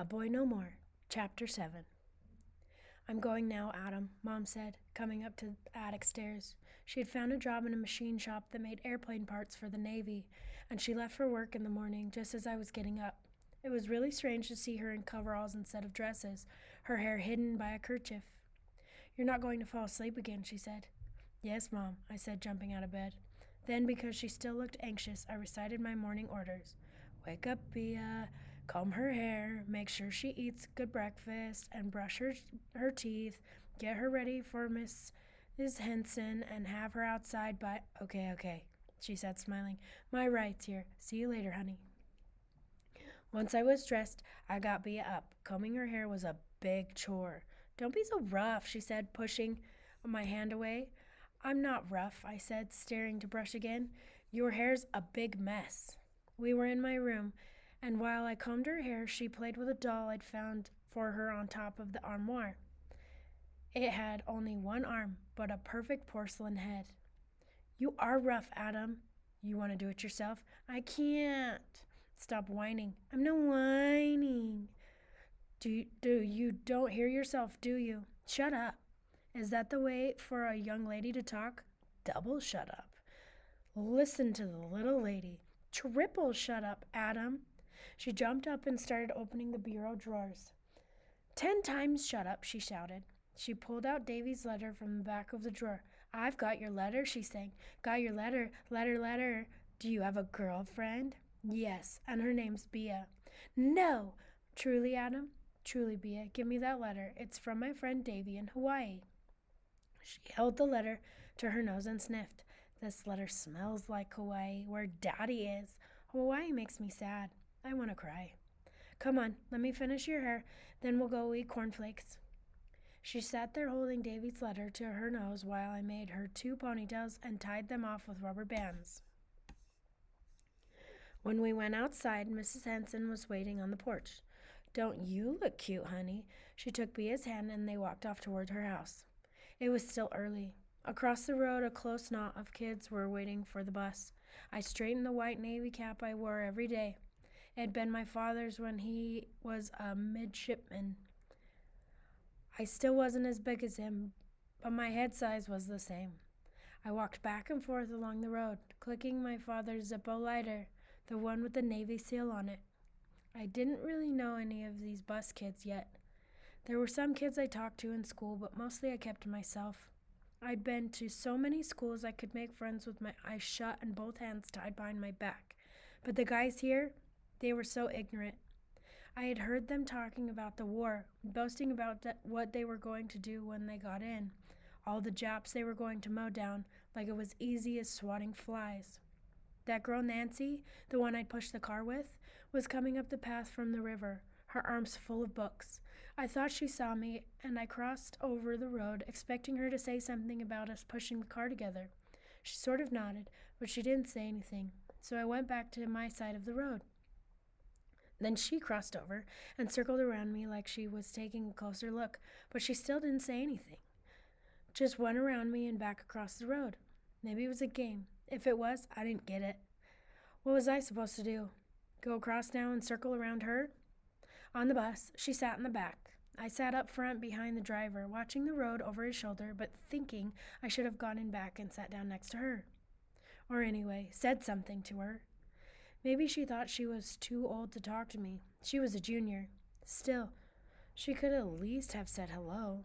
A Boy No More, Chapter 7. I'm going now, Adam, Mom said, coming up to the attic stairs. She had found a job in a machine shop that made airplane parts for the Navy, and she left for work in the morning just as I was getting up. It was really strange to see her in coveralls instead of dresses, her hair hidden by a kerchief. You're not going to fall asleep again, she said. Yes, Mom, I said, jumping out of bed. Then, because she still looked anxious, I recited my morning orders. Wake up, Bea. Comb her hair, make sure she eats good breakfast, and brush her teeth, get her ready for Mrs. Henson, and have her outside by— Okay, she said, smiling. My rights here. See you later, honey. Once I was dressed, I got Bea up. Combing her hair was a big chore. Don't be so rough, she said, pushing my hand away. I'm not rough, I said, staring to brush again. Your hair's a big mess. We were in my room, and while I combed her hair, she played with a doll I'd found for her on top of the armoire. It had only one arm, but a perfect porcelain head. You are rough, Adam. You want to do it yourself? I can't. Stop whining. I'm not whining. You don't hear yourself, do you? Shut up. Is that the way for a young lady to talk? Double shut up. Listen to the little lady. Triple shut up, Adam. She jumped up and started opening the bureau drawers. 10 times shut up, she shouted. She pulled out Davy's letter from the back of the drawer. I've got your letter, she sang. Got your letter, letter. Do you have a girlfriend? Yes, and her name's Bea. No! Truly, Adam? Truly, Bea. Give me that letter. It's from my friend Davy in Hawaii. She held the letter to her nose and sniffed. This letter smells like Hawaii, where Daddy is. Hawaii makes me sad. I want to cry. Come on, let me finish your hair, then we'll go eat cornflakes. She sat there holding Davy's letter to her nose while I made her 2 ponytails and tied them off with rubber bands. When we went outside, Mrs. Henson was waiting on the porch. Don't you look cute, honey? She took Bea's hand and they walked off toward her house. It was still early. Across the road, a close knot of kids were waiting for the bus. I straightened the white navy cap I wore every day. It had been my father's when he was a midshipman. I still wasn't as big as him, but my head size was the same. I walked back and forth along the road, clicking my father's Zippo lighter, the one with the Navy seal on it. I didn't really know any of these bus kids yet. There were some kids I talked to in school, but mostly I kept to myself. I'd been to so many schools I could make friends with my eyes shut and both hands tied behind my back. But the guys here, they were so ignorant. I had heard them talking about the war, boasting about what they were going to do when they got in. All the Japs they were going to mow down, like it was easy as swatting flies. That girl Nancy, the one I'd pushed the car with, was coming up the path from the river, her arms full of books. I thought she saw me, and I crossed over the road, expecting her to say something about us pushing the car together. She sort of nodded, but she didn't say anything, so I went back to my side of the road. Then she crossed over and circled around me like she was taking a closer look, but she still didn't say anything. Just went around me and back across the road. Maybe it was a game. If it was, I didn't get it. What was I supposed to do? Go across now and circle around her? On the bus, she sat in the back. I sat up front behind the driver, watching the road over his shoulder, but thinking I should have gone in back and sat down next to her. Or anyway, said something to her. Maybe she thought she was too old to talk to me. She was a junior. Still, she could at least have said hello.